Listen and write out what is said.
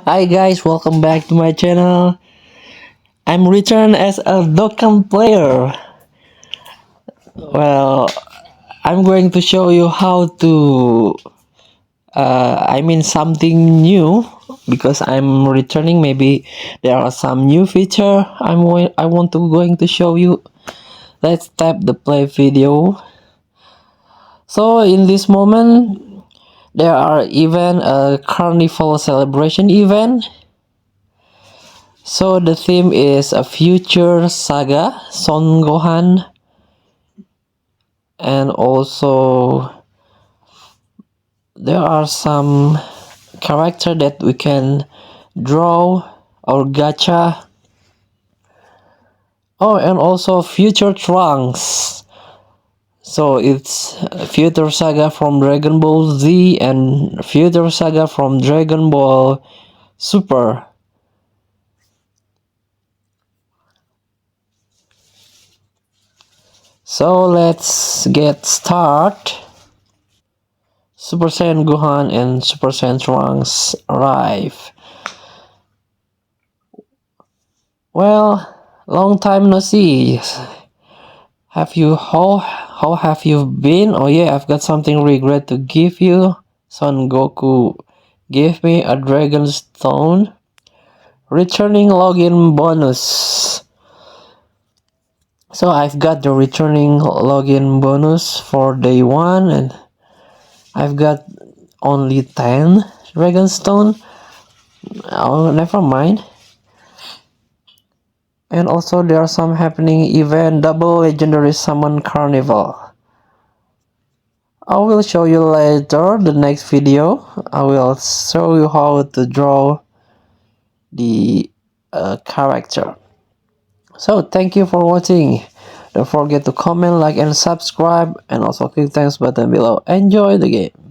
Hi guys, welcome back to my channel. I'm returned as a Dokkan player. Well, I'm going to show you how to something new because I'm returning. Maybe there are some new feature I want to going to show you. Let's tap the play video. So in this moment there are even a carnival celebration event. So the theme is a future saga, Son Gohan, and also there are some character that we can draw or gacha. Oh, and also future Trunks. So it's future saga from Dragon Ball Z and future saga from Dragon Ball Super. So let's get start. Super Saiyan Gohan and Super Saiyan Trunks arrive. Well, long time no see. How have you been? Oh yeah, I've got something regret to give you. Son Goku gave me a Dragon Stone. Returning login bonus. So I've got the returning login bonus for day 1 and I've got only 10 Dragon Stone. Oh, never mind. And also there are some happening event double legendary summon carnival. I will show you later the next video. I will show you how to draw the character. So thank you for watching. Don't forget to comment, like and subscribe, and also click thanks button below. Enjoy the game.